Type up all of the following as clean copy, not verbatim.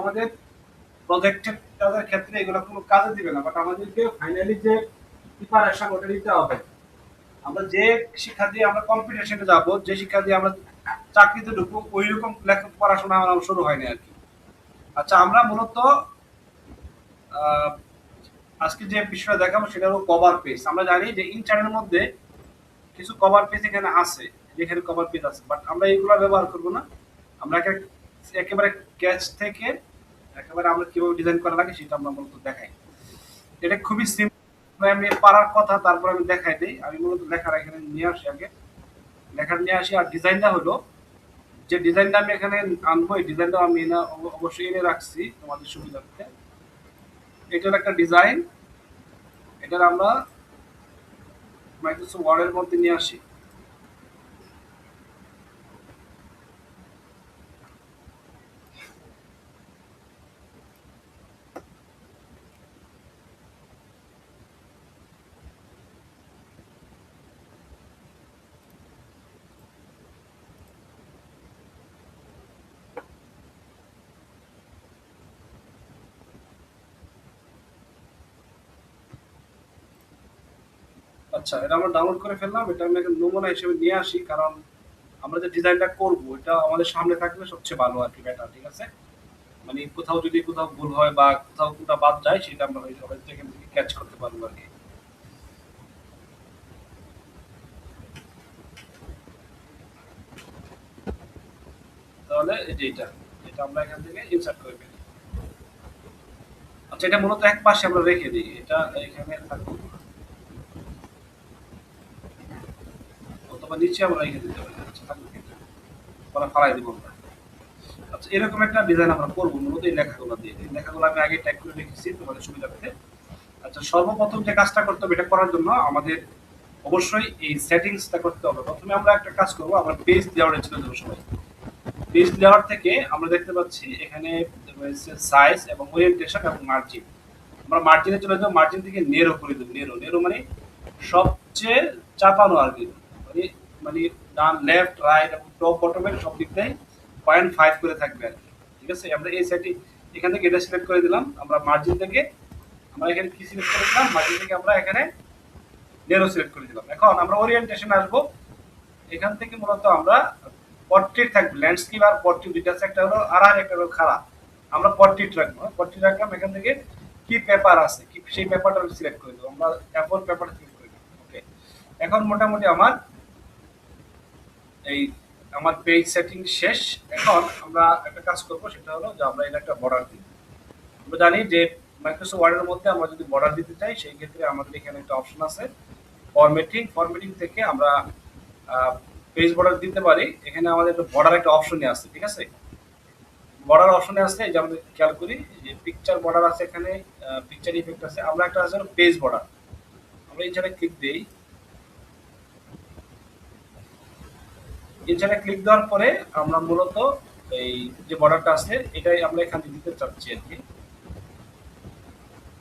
আমাদের প্রজেক্টের কাজের ক্ষেত্রে এগুলো কোনো কাজে দিবে না, বাট আমাদেরকে ফাইনালি যে প্রিপারেশন ওটা নিতে হবে। আমরা যে শিক্ষা দিয়ে আমরা কম্পিটিশনে যাব, যে শিক্ষা দিয়ে আমরা চাকরিতে ঢুকবো, ওই রকম পড়াশোনা আমার শুরু হয়নি আর কি। আচ্ছা, আমরা মূলত আজকে যে বিষয়টা দেখাবো সেটা হলো কভার পেজ। আমরা জানি যে ইন্টারনেটের মধ্যে কিছু কভার পেজ এখানে আছে, যেখানে কভার পেজ আছে, বাট আমরা এইগুলো ব্যবহার করব না। আমরা একেবারে ক্যাচ থেকে একেবারে আমরা কিভাবে ডিজাইন করা লাগে সেটা আমরা মূলত দেখাই। এটা খুবই সিম্পল, আমি পারার কথা, তারপর আমি দেখাই দিই। আমি মূলত লেখার এখানে নিয়ে আসি, আগে লেখার নিয়ে আসি। আর ডিজাইনটা হলো, যে ডিজাইনটা আমি এখানে আনবো, এই ডিজাইনটা আমি অবশ্যই এনে রাখছি তোমাদের সুবিধার্থে। এটার একটা ডিজাইন, এটার আমরা মাইক্রোসফট ওয়ার্ডের মধ্যে নিয়ে আসি। আচ্ছা, এটা আমরা ডাউনলোড করে ফেললাম। এটা আমি একটা নমুনা হিসেবে নিয়ে আসি, কারণ আমরা যে ডিজাইনটা করব এটা আমাদের সামনে থাকলে সবচেয়ে ভালো আর কি, বেটার। ঠিক আছে, মানে কোথাও যদি কোথাও ভুল হয় বা কোথাও কোথাও বাদ যায়, সেটা আমরা হয়তো এখান থেকে ক্যাচ করতে পারবো আর কি। তাহলে এই যে এটা আমরা এখান থেকে ইনসার্ট করে ফেলি। আচ্ছা, এটা মূলত এক পাশে আমরা রেখে দিই, এটা এখানে থাকুক, অথবা নিচে আমরা রেখে দিতে পারি। আচ্ছা, থাকুক, এটা পরে ফালাই দিব আমরা। আচ্ছা, এরকম একটা ডিজাইন আমরা করবো মূলত এই লেখাগুলো দিয়ে। এই লেখাগুলো আমি আগে টাইপ করে রেখেছি তোমাদের সুবিধার্থে। আচ্ছা, সর্বপ্রথম যে কাজটা করতে হবে, এটা করার জন্য আমাদের অবশ্যই এই সেটিংসটা করতে হবে। প্রথমে আমরা একটা কাজ করবো, আমরা পেজ লেআউটে চলে যাবো সবাই। পেজ লেআউট থেকে আমরা দেখতে পাচ্ছি এখানে রয়েছে সাইজ এবং ওরিয়েন্টেশন এবং মার্জিন। আমরা মার্জিনে চলে যাবো, মার্জিন থেকে নেরো করে দেবো। নেরো নেরো মানে সবচেয়ে চাপানো আর কি, মানে মানে ডান লেফট রাইট এবং টপ বটমের সব দিকটাই 0.5 করে থাকবে আর কি। ঠিক আছে, আমরা এই সাইডে এখান থেকে এটা সিলেক্ট করে দিলাম। আমরা মার্জিন থেকে আমরা এখানে কি সিলেক্ট করে দিলাম, মার্জিন থেকে আমরা এখানে নেরো সিলেক্ট করে দিলাম। এখন আমরা ওরিয়েন্টেশন আসবো। এখান থেকে মূলত আমরা পোর্ট্রেট থাকবে, ল্যান্ডস্কেপ আর পোর্ট্রেট দুইটা আছে, একটা হলো আর একটা হলো খাড়া। আমরা পোর্ট্রেট রাখবো, পোর্ট্রেট রাখলাম। এখান থেকে কি পেপার আছে, কি সেই পেপারটা সিলেক্ট করে দেবো। আমরা A4 পেপার সিলেক্ট করে দেবো। ওকে, এখন মোটামুটি এই আমার পেজ সেটিং শেষ। এখন আমরা একটা কাজ করব, সেটা হলো যে আমরা এটা একটা বর্ডার দিই। আমরা জানি যে মাইক্রোসফট ওয়ার্ডের মধ্যে আমরা যদি বর্ডার দিতে চাই, সেই ক্ষেত্রে আমাদের এখানে একটা অপশন আছে ফরম্যাটিং। ফরম্যাটিং থেকে আমরা পেজ বর্ডার দিতে পারি। এখানে আমাদের একটা বর্ডার একটা অপশনই আছে। ঠিক আছে, বর্ডার অপশনে আছে, এই যে আমরা খেয়াল করি যে পিকচার বর্ডার আছে, এখানে পিকচার ইফেক্ট আছে। আমরা একটা আছে পেজ বর্ডার, আমরা এই জায়গায় ক্লিক দেই। এই জায়গায় ক্লিক দেওয়ার পরে আমরা মূলত এই যে বর্ডারটা আছে এটাই আমরা এখানে দিতে চাচ্ছি আর কি।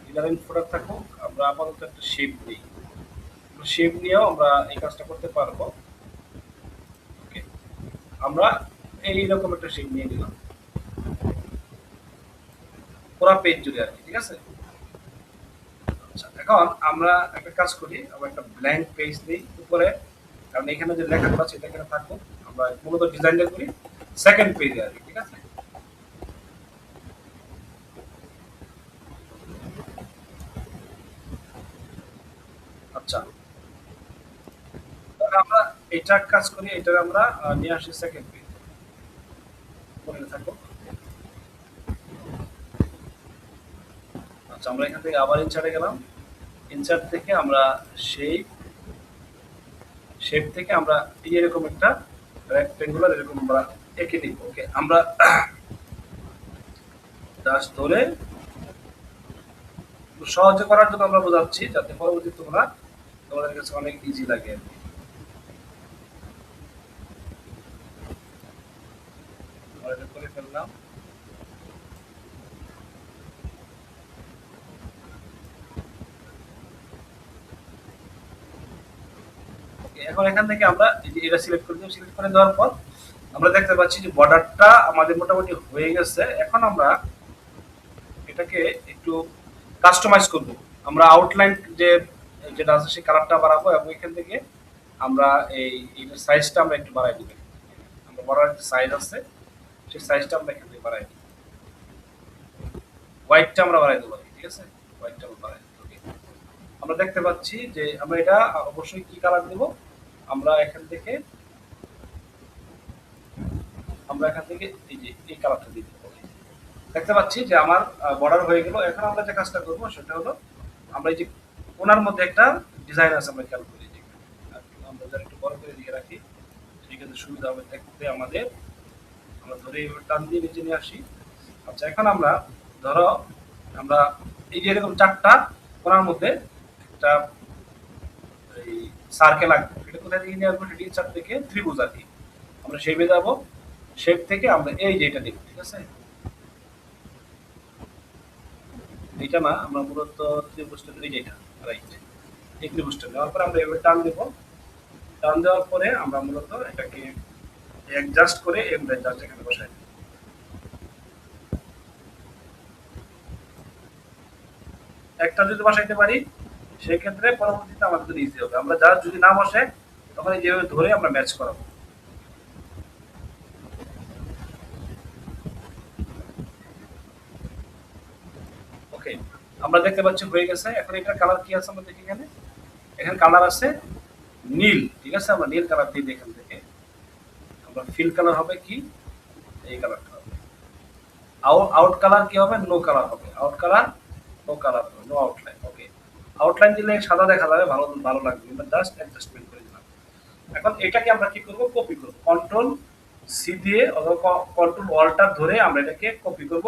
ডিজাইন ফোল্ডার থাকুক, আমরা আপাতত একটা শেপ দিই। শেপ নিয়েও আমরা এই কাজটা করতে পারবো। ওকে, আমরা এইরকম একটা শেপ নিয়ে নিলাম পুরো পেজ জুড়ে আর কি। ঠিক আছে, আচ্ছা, এখন আমরা একটা কাজ করি, আমরা একটা ব্ল্যাঙ্ক পেজ দিই উপরে, কারণ এখানে যে লেখাগুলো আছে এটা এখানে থাকবো। আমরা মূলত ডিজাইনটা করি সেকেন্ড পেজে আর কি। ঠিক আছে, আচ্ছা, তাহলে আমরা এটা কাজ করি, এটা আমরা নিয়ে আসি সেকেন্ড পেজ। মনে থাকো। আচ্ছা, আমরা এখান থেকে আবার ইনসার্টে গেলাম। ইনসার্ট থেকে আমরা শেপ, শেপ থেকে আমরা এরকম একটা রেক্টেঙ্গুলার এরকম আমরা এঁকে নিব। ওকে, আমরা জাস্ট ধরে সহজে করার জন্য আমরা বোঝাচ্ছি, যাতে পরবর্তী তোমাদের কাছে অনেক ইজি লাগে আর কি। আমরা এটা করে ফেললাম। এখন এখান থেকে আমরা এটা সিলেক্ট করে দেব। সিলেক্ট করে দেওয়ার পর আমরা দেখতে পাচ্ছি যে বর্ডারটা আমাদের মোটামুটি হয়ে গেছে। এখন আমরা এটাকে একটু কাস্টমাইজ করব। আমরা আউটলাইন যেটা আছে সেই কালারটা বাড়াবো এবং এখান থেকে আমরা এটার সাইজটা আমরা একটু বাড়াই দিব। আমরা বড় একটা সাইজ আছে, সেই সাইজটা আমরা এখান থেকে বাড়াই দিব। হোয়াইটটা আমরা বাড়াই দেবো, ঠিক আছে? হোয়াইটটা আমরা বাড়াই দেবো। Okay. আমরা দেখতে পাচ্ছি যে আমরা এটা অবশ্যই কি কালার দেব, আমরা এখান থেকে এই যে এই কালারটা দিয়ে দেবো। দেখতে পাচ্ছি যে আমার বর্ডার হয়ে গেল। এখন আমরা যে কাজটা করবো সেটা হলো আমরা এই যে কোনার মধ্যে একটা ডিজাইন আছে, আমরা খেয়াল করি যে আমরা যারা একটু বড় করে দিয়ে রাখি সেক্ষেত্রে সুবিধা হবে দেখতে আমাদের। আমরা ধরে এইভাবে টান দিয়ে নিচে নিয়ে আসি। আচ্ছা, এখন আমরা ধরো আমরা এই যে এরকম চারটা কোনার মধ্যে একটা এই সার্কেল আঁকবো। এটা কোথায় থেকে নিয়ে আসবো? সেটি ইনসার্ট থেকে ত্রিভুজ আর কি। আমরা শেপে যাবো, শেপ থেকে আমরা এই যে এটা নিব, ঠিক আছে? এইটা না, আমরা মূলত ত্রিভুজটা এই যে এটা, রাইট। এই ত্রিভুজটা নেওয়ার পরে আমরা এভাবে টান দেবো। টান দেওয়ার পরে আমরা মূলত এটাকে অ্যাডজাস্ট করে এমনি জাস্ট এখানে বসাই দিই। একটা যদি বসাইতে পারি সেক্ষেত্রে পরবর্তীতে আমাদের জন্য ইজি হবে। আমরা যা যদি না বসে তখন এই যেভাবে ধরে আমরা ম্যাচ করাবো। ওকে, আমরা দেখতে পাচ্ছি হয়ে গেছে। এখন এটার কালার কি আছে আমরা দেখি। এখানে এখানে কালার আছে নীল, ঠিক আছে? আমরা নীল কালার দিই এখান থেকে। আমরা ফিল কালার হবে কি এই কালারটা হবে। আউট কালার কি হবে? নো কালার হবে। আউট কালার নো কালার হবে, নো আউটলাইন। ওকে, আউটলাইন দিলে সাদা দেখা যাবে, ভালো ভালো লাগবে। আমরা জাস্ট অ্যাডজাস্টমেন্ট করে দিলাম। এখন এটাকে আমরা কি করব? কপি করব। কন্ট্রোল সি দিয়ে অথবা কন্ট্রোল অল্টার ধরে আমরা এটাকে কপি করব।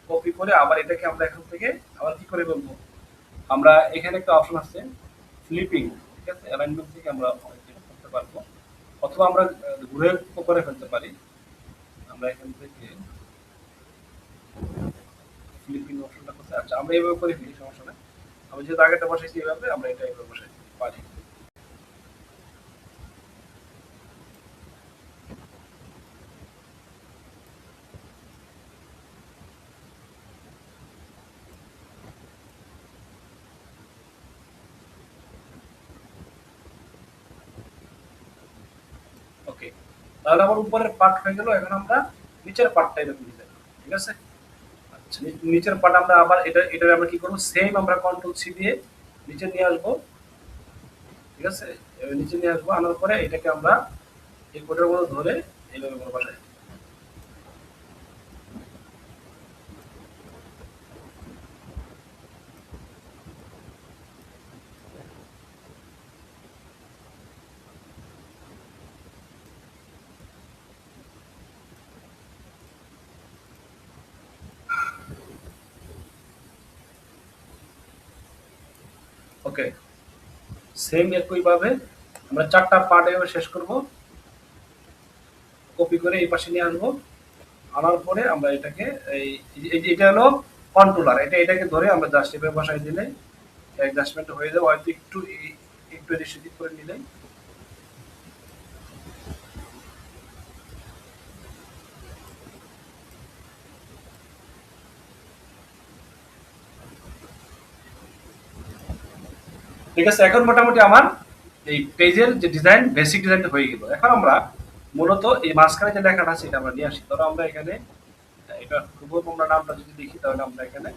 কপি করে আবার এটাকে আমরা এখান থেকে আবার কি করে বলবো, আমরা এখানে একটা অপশন আছে ফ্লিপিং, ঠিক আছে? অ্যালাইনমেন্ট থেকে আমরা যেটা করতে পারবো, অথবা আমরা ঘুরে করে ফেলতে পারি। আমরা এখান থেকে ফ্লিপিং অপশনটা কোথায়? আচ্ছা, আমরা এইভাবে করে ফেলি, সমস্যা নেই। আমি যেহেতু আগেটা বসাইছি এইভাবে, আমরা এটা এইভাবে বসাইতে পারি। ওকে, তাহলে আমার উপরের পার্ট হয়ে গেল। এখন আমরা নিচের পার্টটা এরকম ডিজাইন করব, ঠিক আছে? আচ্ছা, নিচের পার্ট আমরা আবার এটা আমরা কি করব? সেম আমরা কন্ট্রোল সি দিয়ে নিচে নিয়ে আসবো, ঠিক আছে? এবার নিচে নিয়ে আসবো, আনার পরে এটাকে আমরা এই কোডের মধ্যে ধরে এইভাবে করে বসাই। ওকে, সেম একইভাবে আমরা চারটা পার্ট এভাবে শেষ করব। কপি করে এই পাশে নিয়ে আসবো। আনার পরে আমরা এটাকে এটা হলো কন্ট্রোলার। এটাকে ধরে আমরা জাস্ট এভাবে বসাই দিলে অ্যাডজাস্টমেন্ট হয়ে যাবে। হয়তো একটু একটু এদিক সেদিক করে নিলে। ঠিক আছে, এখন মোটামুটি আমার এই পেজের যে ডিজাইন, বেসিক ডিজাইনটা হয়ে গেল। এখন আমরা মূলত এই মাঝখানে যে লেখাটা আছে এটা আমরা নিয়ে আসি। ধরো আমরা এখানে এটা পূর্ব আমরা নামটা যদি দেখি তাহলে আমরা এখানে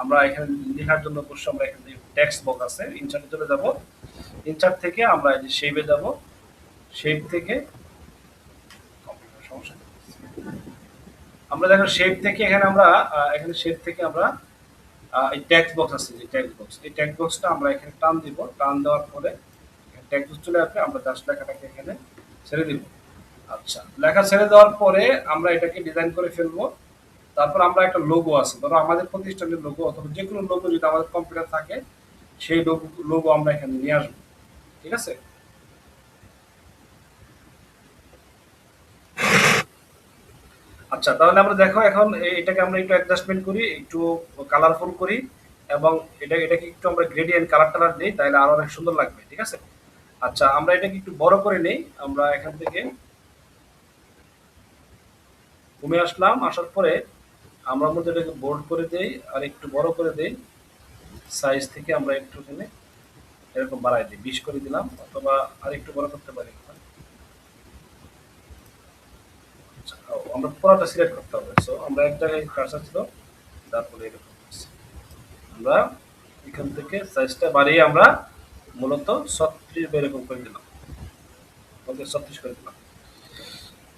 আমরা এখানে লেখার জন্য অবশ্যই আমরা এখানে টেক্সট বক্স আছে, ইনসার্টে চলে যাব। ইনসার্ট থেকে আমরা এই যে শেপে যাব, শেপ থেকে সমস্যা নেই। আমরা দেখো শেপ থেকে এখানে আমরা এখানে শেপ থেকে আমরা এই টেক্সট বক্স আছে, যে টেক্সট বক্স, এই টেক্সট বক্সটা আমরা এখানে টান দিব। টান দেওয়ার পরে টেক্সট বক্স চলে আসবে, আমরা জাস্ট লেখাটাকে এখানে ছেড়ে দিব। আচ্ছা, লেখা ছেড়ে দেওয়ার পরে আমরা এটাকে ডিজাইন করে ফেলবো। তারপর আমরা একটা লোগো আছে, ধরো আমাদের প্রতিষ্ঠানের লোগো অথবা যে কোনো লোগো যদি আমাদের কম্পিউটার থাকে সেই লোগো আমরা এখানে নিয়ে আসবো, ঠিক আছে? আচ্ছা, তাহলে আমরা দেখো এখন এটাকে আমরা একটু অ্যাডজাস্টমেন্ট করি, একটু কালারফুল করি এবং এটাকে একটু আমরা গ্রেডিয়েন্ট কালার টালার দিই, তাহলে আরো অনেক সুন্দর লাগবে, ঠিক আছে? আচ্ছা, আমরা এটাকে একটু বড় করে নেই। আমরা এখান থেকে কমে আসলাম, আসার পরে আমরা মধ্যে এটাকে বোল্ড করে দেই আর একটু বড় করে দেই, সাইজ থেকে আমরা একটু এখানে এরকম বাড়াই দিই, 20 করে দিলাম, অথবা আর একটু বড় করতে পারি। আচ্ছা, আমরা পুরোটা সিলেক্ট করতে হবে। সো আমরা এক জায়গায় কার্সার ছিল, তারপরে এরকম করছি। আমরা এখান থেকে সাইজটা বাড়িয়ে আমরা মূলত 36 বা এরকম করে দিলাম, ওকে 36 করে দিলাম।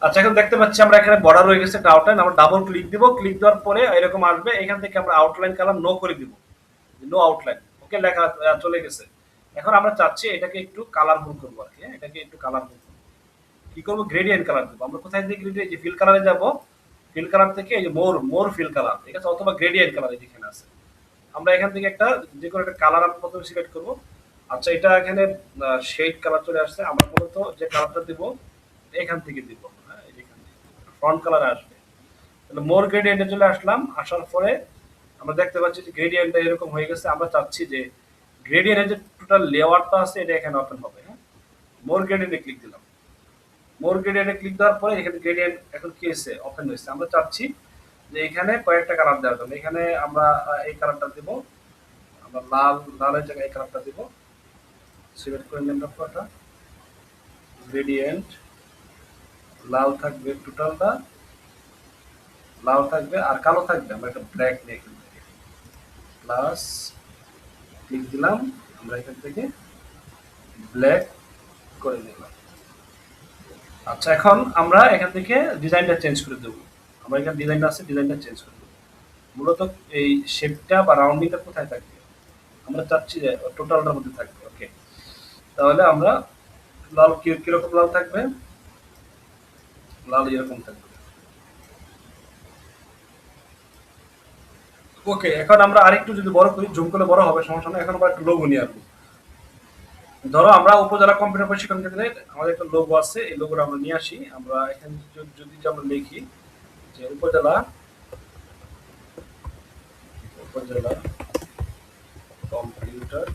আচ্ছা, এখন দেখতে পাচ্ছি আমরা এখানে বর্ডার হয়ে গেছে, একটা আউটলাইন। আমরা ডাবল ক্লিক দিব, ক্লিক দেওয়ার পরে এরকম আসবে, এখান থেকে আমরা আউটলাইন কালার নো করে দিব, নো আউটলাইন, ওকে লেখা চলে গেছে। এখন আমরা চাচ্ছি এটাকে একটু কালারফুল করবো আর কি, হ্যাঁ, এটাকে একটু কালারফুল করবো। কি করবো, গ্রেডিয়েন্ট কালার দেবো। আমরা কোথায় দিয়ে গ্রেডিয়েন্ট, যে ফিল কালারে যাব, ফিল কালার থেকে এই যে মোর মোর ফিল কালার, ঠিক আছে, অথবা গ্রেডিয়েন্ট কালার যেখানে আছে, আমরা এখান থেকে একটা যে কোনো একটা কালার আমরা প্রথমে সিলেক্ট করবো। আচ্ছা, এটা এখানে শেড কালার চলে আসছে, আমরা মূলত যে কালারটা দিব এখান থেকে দিব, হ্যাঁ, এখান থেকে ফ্রন্ট কালার আসবে। তাহলে মোর গ্রেডিয়েন্টে চলে আসলাম, আসার পরে আমরা দেখতে পাচ্ছি যে গ্রেডিয়েন্টটা এরকম হয়ে গেছে। আমরা চাচ্ছি যে গ্রেডিয়েন্টের যে টোটাল লেয়ারটা আছে এটা এখানে ওপেন হবে, হ্যাঁ। মোর গ্রেডিয়েন্টে ক্লিক দিলাম, মোর গ্রেডিয়েন্টে ক্লিক দেওয়ার পরে এখানে গ্রেডিয়েন্ট এখন কি হয়েছে, ওপেন হয়েছে। আমরা চাচ্ছি যে এখানে কয়েকটা কালার দেওয়ার জন্য, এখানে আমরা এই কালারটা দিব, আমরা লালের জায়গায় এই কালারটা দিব, সিলেক্ট করে নিলাম পুরোটা, গ্রেডিয়েন্ট লাল থাকবে, টোটালটা লাল থাকবে, আর কালো থাকবে। আমরা একটা ব্ল্যাক নিয়ে এখান থেকে প্লাস ক্লিক দিলাম, আমরা এখান থেকে ব্ল্যাক করে নিলাম। আচ্ছা, এখন আমরা এখান থেকে ডিজাইনটা চেঞ্জ করে দেবো। আমরা এখানে ডিজাইনটা আছে, ডিজাইনটা চেঞ্জ করে দেবো। মূলত এই শেপটা বা রাউন্ডিংটা কোথায় থাকবে, আমরা চাচ্ছি যে টোটালটার মধ্যে থাকবে, ওকে। তাহলে আমরা লাল কিরকম লাল থাকবে, লাল এরকম থাকবে, ওকে। এখন আমরা আরেকটু যদি বড় করি, জুম করলে বড় হবে, সমস্যা নেই। এখন আমরা একটা লোগো নিয়ে আসবো। ধরো আমরা উপজেলা কম্পিউটার প্রশিক্ষণ কেন্দ্রের আমাদের একটা লোগো আছে, এই লোগোটা আমরা নিয়ে আসি। আমরা এখানে যদি আমরা লিখি যে উপজেলা উপজেলা কম্পিউটার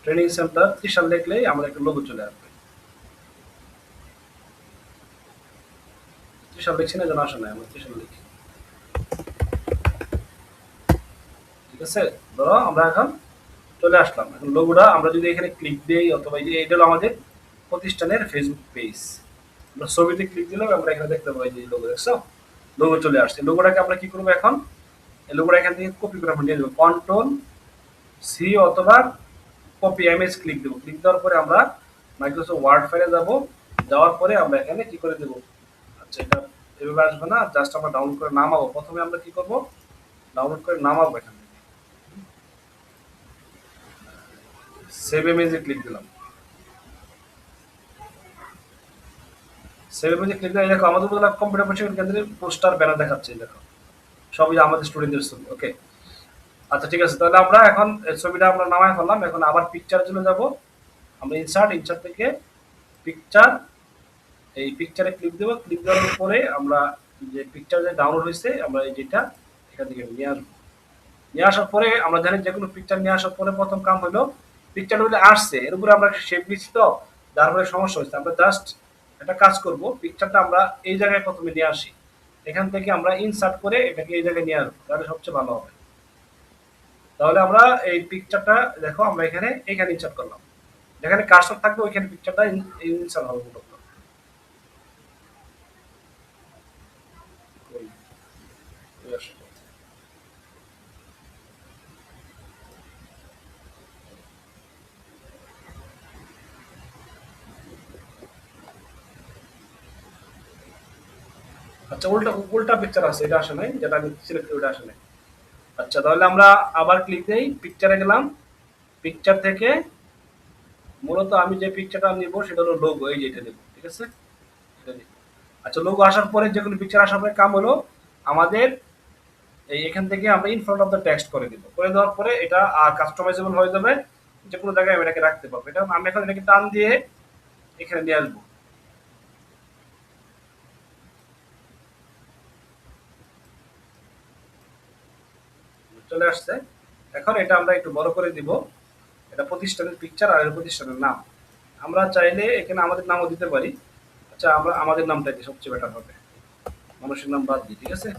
ট্রেনিং সেন্টার ত্রিশাল লিখলেই আমাদের একটা লোগো চলে আসবে। ত্রিশাল লিখছি না, যেন আসে না, আমরা ত্রিশাল লিখি, ঠিক আছে। ধরো আমরা এখন চলে আসলাম। এখন লোগোটা আমরা যদি এখানে ক্লিক দিই, অথবা এই যে এটা হলো আমাদের প্রতিষ্ঠানের ফেসবুক পেজ, আমরা ছবিতে ক্লিক দিলাম, আমরা এখানে দেখতে পাই যে লোগো, দেখছো, লোগো চলে আসছে। লোগোটাকে আমরা কি করবো, এখন এই লোগোটা এখান থেকে কপি করে আমরা নিয়ে যাবো, কন্ট্রোল সি অথবা কপি ইমেজ ক্লিক দেবো। ক্লিক দেওয়ার পরে আমরা মাইক্রোসফট ওয়ার্ড ফাইলে যাব, যাওয়ার পরে আমরা এখানে কি করে দেবো, আচ্ছা এটা এভাবে আসবে না, জাস্ট আমরা ডাউনলোড করে নামাবো। প্রথমে আমরা কি করবো, ডাউনলোড করে নামাবো, এখান থেকে সেভ ইমেজে ক্লিক দিলাম, সেভ ইমেজে ক্লিক দিলাম। দেখো আমাদের উপজেলা কম্পিউটার প্রশিক্ষণ কেন্দ্রের পোস্টার ব্যানার দেখাচ্ছে, দেখো সবই আমাদের স্টুডেন্টদের ছবি, ওকে। আচ্ছা, ঠিক আছে, তাহলে আমরা এখন এই ছবিটা আমরা নামায় ফেললাম। এখন আবার পিকচার চলে যাব, আমরা ইনসার্ট, ইনসার্ট থেকে পিকচার, এই পিকচারে ক্লিক দেবো। ক্লিক দেওয়ার পরে আমরা যে পিকচার যে ডাউনলোড হয়েছে, আমরা এই যেটা এখান থেকে নিয়ে আসবো। নিয়ে আসার পরে আমরা জানি যে কোনো পিকচার নিয়ে আসার পরে প্রথম কাম হলো, পিকচার হলে আসছে, এর উপরে আমরা শেপ দিচ্ছি, তো যার ফলে সমস্যা হচ্ছে। আমরা জাস্ট একটা কাজ করব, পিকচারটা আমরা এই জায়গায় প্রথমে নিয়ে আসি, এখান থেকে আমরা ইনসার্ট করে এটাকে এই জায়গায় নিয়ে আসবো, তাহলে সবচেয়ে ভালো হবে। তাহলে আমরা এই পিকচারটা দেখো, আমরা এখানে এখানে ইনসার্ট করলাম, যেখানে কার্সর থাকবে ওইখানে পিকচারটা ইনসার্ট হবে মূলত। ওই ওই আসলে। আচ্ছা, উল্টা উল্টা পিকচার আছে, এটা আসে নাই, যেটা আমি সিলেক্ট করি ওটা আসে নাই। আচ্ছা, তাহলে আমরা আবার ক্লিক দেই, পিকচারে গেলাম, পিকচার থেকে মূলত আমি যে পিকচারটা নিব সেটা হলো লোগো, এই যে এটা নেব, ঠিক আছে, এটা নিব। আচ্ছা, লোগো আসার পরে যে কোনো পিকচার আসার পরে কাম হলো আমাদের এই এখান থেকে আমরা in front of the text করে দিব। করে দেওয়ার পরে এটা কাস্টমাইজেবল হয়ে যাবে, যে কোনো জায়গায় আমি এটাকে রাখতে পারবো। এটা আমি এখন এটাকে টান দিয়ে এখানে নিয়ে আসবো, চলে আসছে। এখন এটা আমরা একটু বড় করে দিব, এটা প্রতিষ্ঠানের পিকচার আর এটা প্রতিষ্ঠানের নাম। আমরা চাইলে এখানে আমাদের নামও দিতে পারি। আচ্ছা, আমরা আমাদের নামটা দিই, সবচেয়ে বেটার হবে। মানুষের নাম বাদ দিই, ঠিক আছে?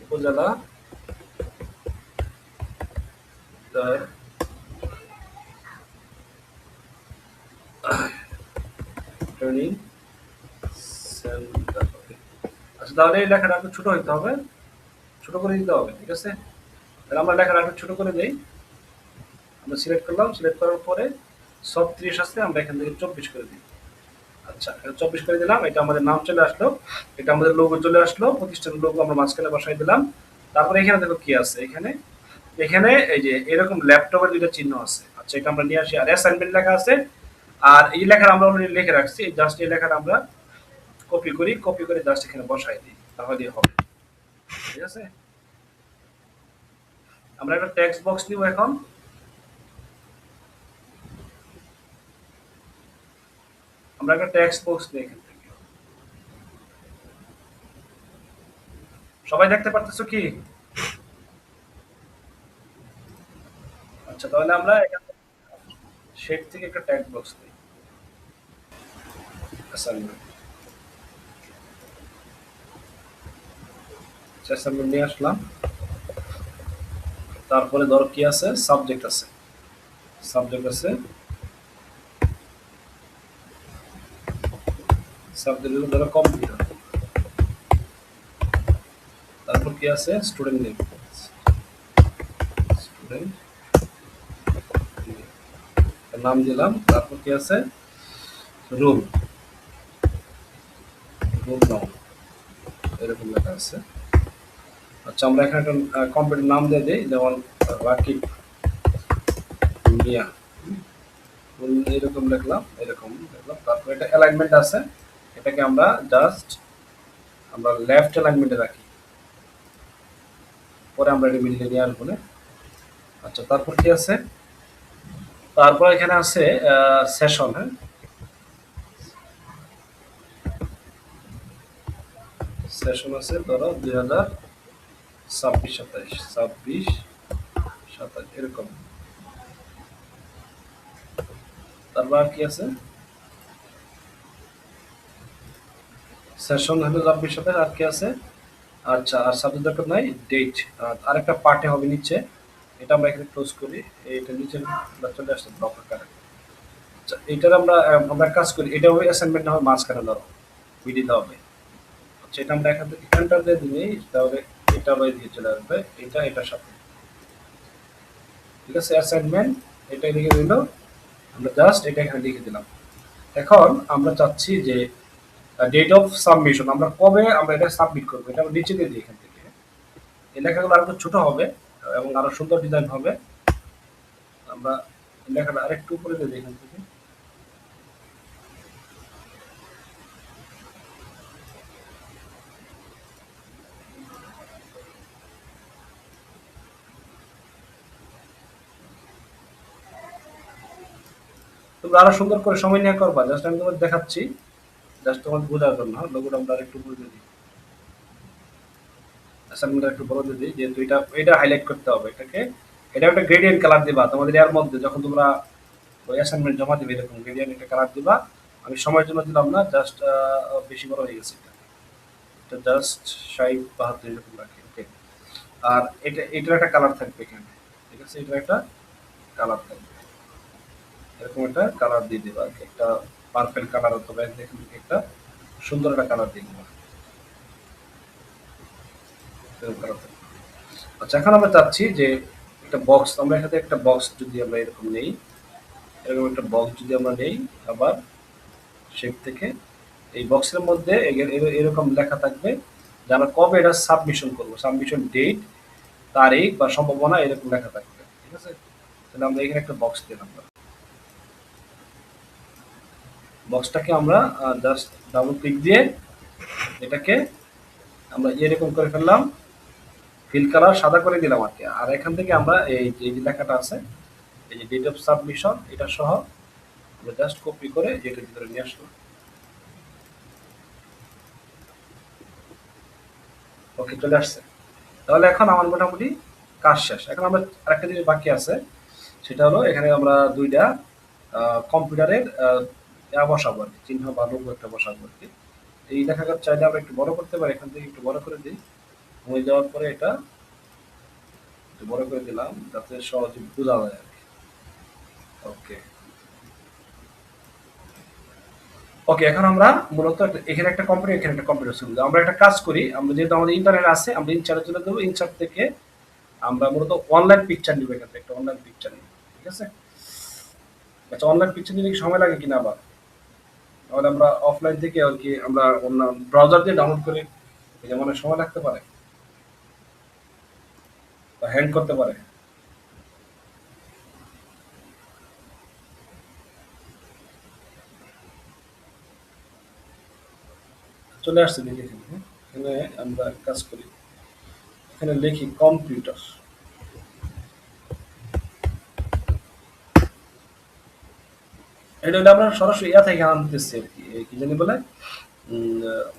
উপজেলা তার ট্রেনিং সেন্টার। আচ্ছা, তাহলে এই লেখাটা একটু ছোট হইতে হবে, ছোট করে দিতে হবে, ঠিক আছে? তাহলে আমরা লেখাটা একটু ছোট করে দেই। আমরা সিলেক্ট করলাম, সিলেক্ট করার পরে সব 30 আছে, আমরা এখান থেকে 24 করে দিই। আচ্ছা, এটা 24 করে দিলাম, এটা আমাদের নাম চলে আসলো, এটা আমাদের লোগো চলে আসলো, প্রতিষ্ঠানের লোগো আমরা মাঝখানে বসাই দিলাম। তারপরে এখানে দেখো কি আছে, এখানে এখানে এই যে এরকম ল্যাপটপের দুইটা চিহ্ন আছে। আচ্ছা, এটা আমরা নিয়ে আসি, আর অ্যাসাইনমেন্ট লেখা আছে। আর এই লেখাটা আমরা অলরেডি লিখে রাখছি, জাস্ট এই লেখাটা আমরা কপি করি, কপি করে জাস্ট এখানে বসাই দিই, তাহলেই হবে, ঠিক আছে? আমরা একটা টেক্সট বক্স নিব এখন। আমরা একটা টেক্সট বক্স নিই এখান থেকে। সবাই দেখতে পারতেছো কি? আচ্ছা, তাহলে আমরা এখান থেকে শেড থেকে একটা টেক্সট বক্স নিই, অ্যাসাইনমেন্ট। অ্যাসাইনমেন্ট নিয়ে আসলাম। তারপরে ধরো কি আছে, সাবজেক্ট আছে, সাবজেক্ট আছে, সাবজেক্ট ধরো কম্পিউটার। তারপর কি আছে, স্টুডেন্ট নেম, স্টুডেন্ট নাম দিলাম। তারপর কি আছে, রুম, রুম নাম, এরকম লেখা আছে। আচ্ছা, আমরা এখানে একটা কম্পিউটার নাম দিয়ে দিই, যেমন রাকিব মিয়া, এরকম লিখলাম, এরকম লিখলাম। তারপর এটা অ্যালাইনমেন্ট আছে, এটাকে আমরা জাস্ট আমরা লেফট অ্যালাইনমেন্টে রাখি, পরে আমরা এটা মিডিলে নিয়ে আসবো না। আচ্ছা, তারপর কি আছে, তারপর এখানে আছে সেশন। হ্যাঁ, সেশন আছে ধরো 2026-27 এরকম। তারপর আর কি আছে, সেশন হলো 26-27, আর কি আছে? আচ্ছা, আর সাবজেক্ট দরকার নাই, ডেট। আরেকটা পার্টে হবে নিচে, এটা আমরা এখানে ক্লোজ করি, এটা নিচে চলে আসছে ব্লক আকারে। আচ্ছা, এটার আমরা কাজ করি, এটা হবে অ্যাসাইনমেন্ট, না হবে মাঝখানে ধরো মিডিল হবে। আচ্ছা, এটা আমরা এখান থেকে এন্টার দিয়ে দিই, তাহলে এটা আবার দিয়ে চলে আসবে, এটা এটার সাথে, ঠিক আছে? অ্যাসাইনমেন্ট এটা লিখে দিল, আমরা জাস্ট এটা এখানে লিখে দিলাম। এখন আমরা চাচ্ছি যে ডেট অফ সাবমিশন, আমরা কবে আমরা এটা সাবমিট করবো, এটা আমরা নিচে দিয়ে দিই এখান থেকে। এই লেখাগুলো আরেকটু ছোট হবে এবং আরো সুন্দর ডিজাইন হবে। আমরা এই লেখাটা আরেকটু উপরে দিয়ে দিই এখান থেকে। তোমরা আরো সুন্দর করে সময় নিয়ে করবা, জাস্ট আমি তোমাদের দেখাচ্ছি, জাস্ট তোমার বোঝার জন্য। লোগোটা আমরা আরেকটু উপরে দিয়ে দিই, অ্যাসাইনমেন্টটা একটু বড় দিয়ে দিই, যেহেতু এটা হাইলাইট করতে হবে এটাকে। এটা একটা গ্রেডিয়েন্ট কালার দিবা তোমাদের এর মধ্যে, যখন তোমরা ওই অ্যাসাইনমেন্ট জমা দিবে, এরকম গ্রেডিয়েন্ট একটা কালার দিবা। আমি সময়ের জন্য দিলাম না, জাস্ট বেশি বড় হয়ে গেছে এটা, এটা জাস্ট 60-72 এরকম রাখি, ওকে। আর এটার একটা কালার থাকবে এখানে, ঠিক আছে? এটার একটা কালার থাকবে, এরকম একটা কালার দিয়ে দিবা আর কি, একটা পার্পল কালার অথবা দেখুন একটা সুন্দর একটা কালার দিয়ে দিবা, এরকম কালার থাকবে। আচ্ছা, এখন আমরা চাচ্ছি যে একটা বক্স, আমরা এখানে একটা বক্স যদি আমরা এরকম নেই, এরকম একটা বক্স যদি আমরা নেই, আবার শেপ থেকে এই বক্সের মধ্যে এরকম লেখা থাকবে যে আমরা কবে এটা সাবমিশন করবো, সাবমিশন ডেট, তারিখ বা সম্ভাবনা, এরকম লেখা থাকবে, ঠিক আছে? তাহলে আমরা এখানে একটা বক্স দিলাম, বক্সটাকে আমরা জাস্ট ডাবল ক্লিক দিয়ে এটাকে আমরা এরকম করে ফেললাম, ফিল কালার সাদা করে দিলাম আর কি। আর এখান থেকে আমরা এই যে লেখাটা আছে, এই যে ডেট অফ সাবমিশন, এটা সহ আমরা জাস্ট কপি করে এটার ভিতরে নিয়ে আসলাম। ওকে, চলে আসছে। তাহলে এখন আমার মোটামুটি কাজ শেষ। এখন আমরা আরেকটা জিনিস বাকি আছে, সেটা হলো এখানে আমরা ২ টা কম্পিউটারের বসাবো আরকি। চিহ্ন বা লোগো একটা বসাবো আরকি। এই লেখাটা চাইলে আমরা একটু বড় করতে পারি। এখান থেকে একটু বড় করে দেই। হয়ে যাওয়ার পরে এটা একটু বড় করে দিলাম যাতে সহজে বোঝা যায় আরকি। ওকে। ওকে, এখন আমরা মূলত এখানে একটা কম্পিউটার, এখানে একটা কম্পিউটার সুবিধা। আমরা একটা কাজ করি, আমরা যেহেতু আমাদের ইন্টারনেট আছে, আমরা ইনচার্টে চলে যাবো। ইনচার্ট থেকে আমরা মূলত অনলাইন পিকচার নিব, এখান থেকে একটা অনলাইন পিকচার নিব। ঠিক আছে? আচ্ছা, অনলাইন পিকচার নিলে কি সময় লাগে কিনা আবার? তাহলে আমরা অফলাইন থেকে আর কি আমরা অন্য ব্রাউজার দিয়ে ডাউনলোড করে যেমন অনেক সময় লাগতে পারে বা হ্যাং করতে পারে। চলে আসছে দেখি এখানে, হ্যাঁ? এখানে আমরা এক কাজ করি, এখানে লিখি কম্পিউটার। এটা হলো আমরা সরাসরি ইয়া থেকে আনতেছি আর কি, এই কি জানি বলে,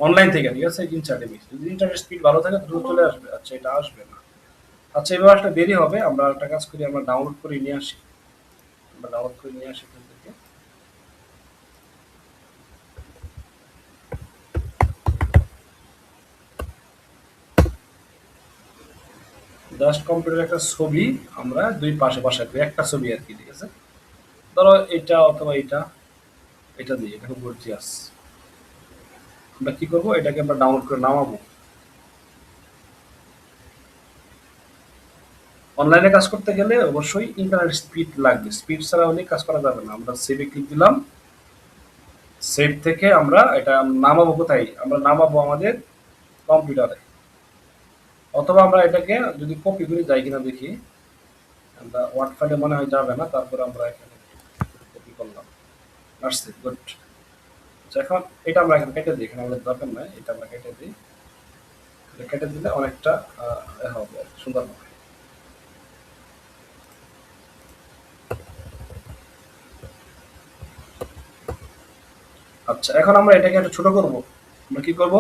অনলাইন থেকে। ঠিক আছে? ইনচার্টে বেশি যদি ইন্টারনেট স্পিড ভালো থাকে দ্রুত চলে আসবে। আচ্ছা, এটা আসবে না। আচ্ছা, এবার একটা দেরি হবে, আমরা একটা কাজ করি, আমরা ডাউনলোড করে নিয়ে আসি। আমরা ডাউনলোড করে নিয়ে আসি এখান থেকে। জাস্ট কম্পিউটার একটা ছবি আমরা দুই পাশে বসাই দিই, একটা ছবি আর কি। ঠিক আছে? ধরো এটা অথবা এটা, এটা দিই, এখানে গর্জিয়াস। আমরা কি করবো, এটাকে আমরা ডাউনলোড করে নামাবো। অনলাইনে কাজ করতে গেলে অবশ্যই ইন্টারনেট স্পিড লাগবে, স্পিড ছাড়া অনেক কাজ করা যাবে না। আমরা সেভে ক্লিক দিলাম, সেভ থেকে আমরা এটা নামাবো কোথায়, আমরা নামাবো আমাদের কম্পিউটারে, অথবা আমরা এটাকে যদি কপি করে যাই কিনা দেখি। আমরা ওয়ার্ড ফাইলে মনে হয় যাবে না, তারপর আমরা এখানে কপি করলাম, আসছে, গুড। আচ্ছা, এখন এটা আমরা এখানে কেটে দিই, এখানে আমাদের দরকার নাই, এটা আমরা কেটে দিই। এটা কেটে দিলে অনেকটা হবে, সুন্দর হবে। আচ্ছা, এখন আমরা এটাকে একটু ছোট করব। আমরা কি করব,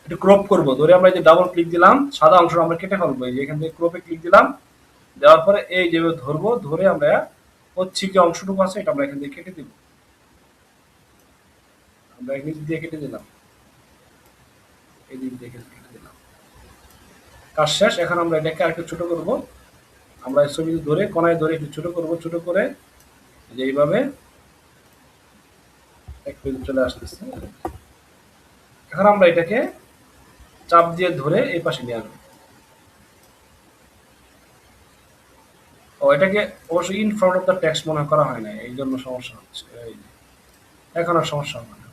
একটু ক্রপ করব। ধরে আমরা এই যে ডাবল ক্লিক দিলাম, সাদা অংশটা আমরা কেটে ফেলবো। এই যে এখান থেকে ক্রপে ক্লিক দিলাম, দেওয়ার পরে এই যেভাবে ধরবো, ধরে আমরা হচ্ছে যে অংশটুকু আছে এটা আমরা এখান থেকে কেটে দিব। আমরা এই নিচ দিয়ে কেটে দিলাম, এই দিক দিয়ে কেটে দিলাম। কাজ শেষ। এখন আমরা এটাকে আরেকটু ছোট করব। আমরা এই ছবি ধরে কোনায় ধরে একটু ছোট করব, ছোট করে যে এইভাবে একটু চলে আসতেছে। এখন আমরা এটাকে চাপ দিয়ে ধরে এই পাশে নিয়ে আসবো। ও, এটাকে অবশ্যই in front of the text মনে করা হয় না, এই জন্য সমস্যা হচ্ছে। এই যে, এখন আর সমস্যা হবে না।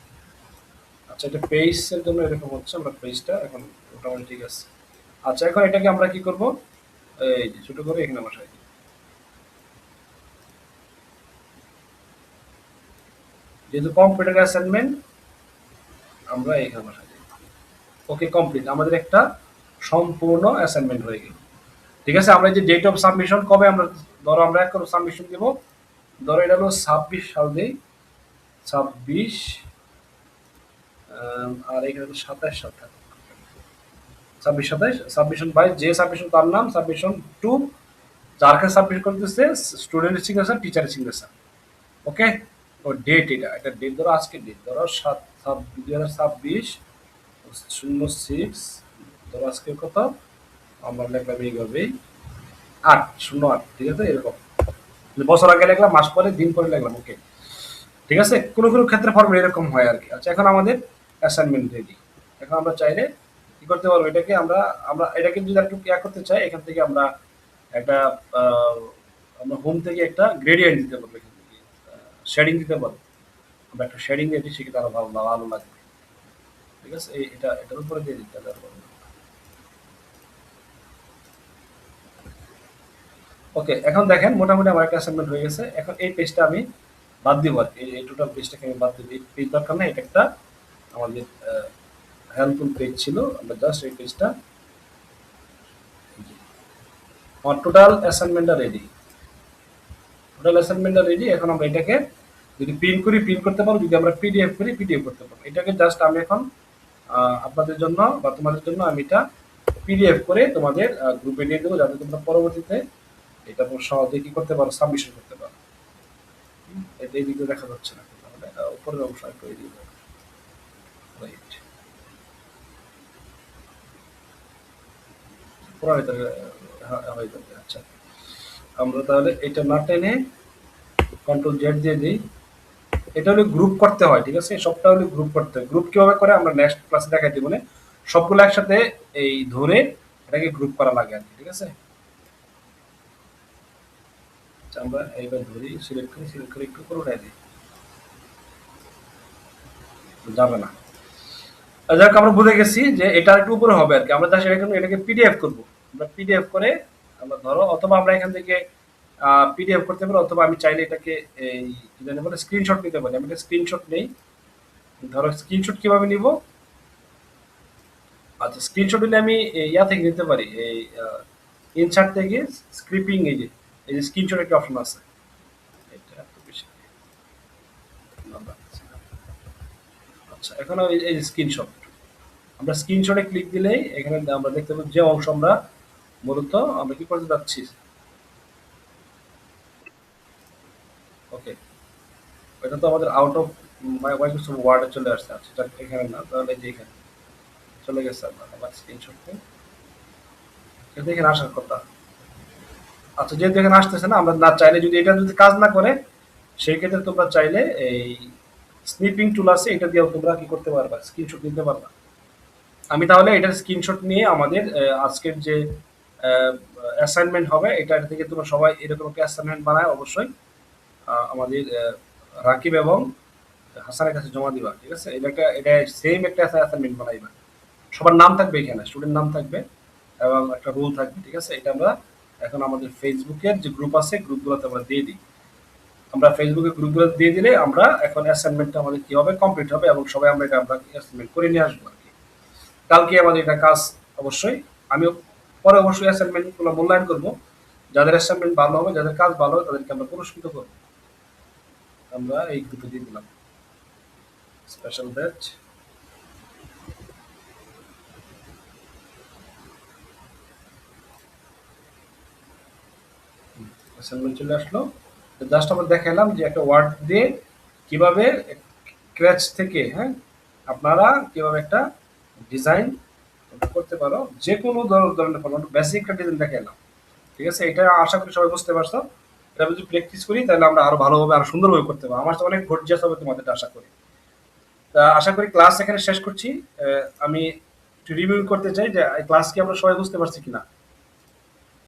আচ্ছা, এটা পেজের জন্য এরকম হচ্ছে, আমরা পেজটা এখন মোটামুটি ঠিক আছে। আচ্ছা, এখন এটাকে আমরা কি করব, এই যে ছোট করে এখানে বসাই দিই। যেহেতু কম্পিউটার অ্যাসাইনমেন্ট, আমরা এখানে বসাই দিই। ওকে, কমপ্লিট। আমাদের একটা সম্পূর্ণ অ্যাসাইনমেন্ট হয়ে গেল। ঠিক আছে? আমরা এই যে ডেট অফ সাবমিশন কবে, আমরা ধরো আমরা এক সাবমিশন দেবো, ধরো এটা হলো 26 সাল দেই, 26, আর এখানে তো 27 সাল থাকে। 26, 27 সাবমিশন বাই যে সাবমিশন, তার নাম সাবমিশন টু, যার কাছে সাবমিট করতেছে স্টুডেন্টের সিগনেচার, টিচারের সিগনেচার। ওকে। ও ডেট, এটা ডেট ধরো, আজকে ডেট ধরো 2026, ধরো আজকে কত, আমরা লিখলাম এইভাবেই 8/08। ঠিক আছে? এরকম বছর আগে লিখলাম, মাস পরে, দিন পরে লিখলাম। ওকে। ঠিক আছে? কোনো কোনো ক্ষেত্রে ফর্ম এরকম হয় আর কি। আচ্ছা, এখন আমাদের অ্যাসাইনমেন্ট রেডি। এখন আমরা চাইলে কি করতে পারবো, এটাকে আমরা আমরা এটাকে যদি একটু কেয়ার করতে চাই, এখান থেকে আমরা একটা আহ, আমরা হোম থেকে একটা গ্রেডিয়েন্ট দিতে পারবো, এখান থেকে শেডিং দিতে পারবো। আমরা একটা শেডিং দিয়ে দিই, সেক্ষেত্রে আরো ভালো ভালো লাগবে। ঠিক আছে? এটা এটার উপরে দিয়ে দিতে পারবো। ওকে, এখন দেখেন মোটামুটি আমার একটা অ্যাসাইনমেন্ট হয়ে গেছে। এখন এই পেজটা আমি বাদ দিব আর কি, এই টোটাল পেজটাকে আমি বাদ দিব। এই পেজ দরকার না, এটা একটা আমাদের হেল্পফুল পেজ ছিল। আমরা জাস্ট এই পেজটা, আমার টোটাল অ্যাসাইনমেন্টটা রেডি, টোটাল অ্যাসাইনমেন্টটা রেডি। এখন আমরা এটাকে যদি প্রিন্ট করি, প্রিন্ট করতে পারবো, যদি আমরা পিডিএফ করতে পারবো। এটাকে জাস্ট আমি এখন আপনাদের জন্য বা তোমাদের জন্য আমি এটা পিডিএফ করে তোমাদের গ্রুপে দিয়ে দেবো, যাতে তোমরা পরবর্তীতে এটা সহজে কি করতে পারো, সাবমিশন করতে পারো। এটা এই দিকে দেখা যাচ্ছে না, তাহলে উপরের অংশ একটু এদিকে যাবে। রাইট, পুরো ভিতরে হয়ে যাবে। আচ্ছা, আমরা তাহলে এটা না টেনে কন্ট্রোল জেড দিয়ে দিই। এটা হলো গ্রুপ করতে হয়, ঠিক আছে? সবটা হলো গ্রুপ করতে হয়। গ্রুপ কিভাবে করে আমরা নেক্সট ক্লাসে দেখাই দিব, মানে সবগুলো একসাথে এই ধরে এটাকে গ্রুপ করা লাগে আর কি, ঠিক আছে? আচ্ছা, আমরা এইবার ধরি, সিলেক্ট করে একটু করে উঠাই দিই, যাবে না। যাক, আমরা বুঝে গেছি যে এটা একটু উপরে হবে আর কি। আমরা জাস্ট এটাকে পিডিএফ করবো। আমরা পিডিএফ করে আমরা ধরো, অথবা আমরা এখান থেকে পিডিএফ করতে পারি, অথবা আমি চাইলে এটাকে এই কি জানি বলে স্ক্রিনশট নিতে পারি। আমি একটা স্ক্রিনশট নেই। ধরো স্ক্রিনশট কিভাবে নিব? আচ্ছা, স্ক্রিনশট নিলে আমি ইয়া থেকে নিতে পারি, এই ইনসার্ট থেকে স্ক্রিপিং, এই যে স্ক্রিনশট একটা অপশন আছে। এটা এত বেশি নাম্বার আছে না। আচ্ছা, এখন এই যে স্ক্রিনশট, আমরা স্ক্রিনশটে ক্লিক দিলেই এখানে আমরা দেখতে পাবো যে অংশ আমরা মূলত আমরা কি করতে যাচ্ছি। ওকে, এটা তো আমাদের আউট অফ মাইক্রোসফট ওয়ার্ডে চলে আসছে। আচ্ছা, এটা এখানে না, তাহলে যে এখানে চলে গেছে। আমরা আবার স্ক্রিনশটে এটা এখানে আসার কথা। আচ্ছা, যেহেতু এখানে আসতেছে না, আমরা না চাইলে যদি এটা যদি কাজ না করে, সেই ক্ষেত্রে তোমরা চাইলে এই স্নিপিং টুল আছে, এটা দিয়েও তোমরা কি করতে পারবা, স্ক্রিনশট নিতে পারবা। আমি তাহলে এটার স্ক্রিনশট নিয়ে আমাদের আজকের যে অ্যাসাইনমেন্ট হবে, এটা থেকে তোমরা সবাই এরকম একটা অ্যাসাইনমেন্ট বানায় অবশ্যই আমাদের রাকিব এবং হাসানের কাছে জমা দিবা, ঠিক আছে? এটা সেম একটা অ্যাসাইনমেন্ট বানাইবা। সবার নাম থাকবে, এখানে স্টুডেন্ট নাম থাকবে এবং একটা রুল থাকবে, ঠিক আছে? এটা আমরা এখন আমাদের ফেসবুকের যে গ্রুপ আছে, গ্রুপগুলোতে আমরা দিয়ে দিই। আমরা ফেসবুকে গ্রুপগুলো দিয়ে দিলে আমরা এখন অ্যাসাইনমেন্টটা আমাদের কি হবে, কমপ্লিট হবে, এবং সবাই আমরা এটা আমরা অ্যাসাইনমেন্ট করে নিয়ে আসবো আর কি। কালকে আমাদের এটা কাজ অবশ্যই। আমিও পরে অবশ্যই অ্যাসাইনমেন্টগুলো মূল্যায়ন করবো। যাদের অ্যাসাইনমেন্ট ভালো হবে, যাদের কাজ ভালো হবে, তাদেরকে আমরা পুরস্কৃত করবো। আমরা এই গ্রুপে দিয়ে দিলাম স্পেশাল ব্যাচ। অ্যাসাইনমেন্ট চলে আসলো। জাস্ট আমরা দেখালাম যে একটা ওয়ার্ড দিয়ে কিভাবে স্ক্র্যাচ থেকে, হ্যাঁ, আপনারা কিভাবে একটা ডিজাইন করতে পারো, যে কোনো ধরনের বেসিক একটা ডিজাইন দেখালাম, ঠিক আছে? এটা আশা করি সবাই বুঝতে পারছো। এটা যদি প্র্যাকটিস করি তাহলে আমরা আরো ভালোভাবে আরো সুন্দরভাবে করতে পারবো। আমার তো অনেক গর্জিয়াস হবে তোমাদের, আশা করি। তা আশা করি ক্লাস এখানে শেষ করছি। আমি একটু রিভিউ করতে চাই যে ক্লাস কি আমরা সবাই বুঝতে পারছি কিনা।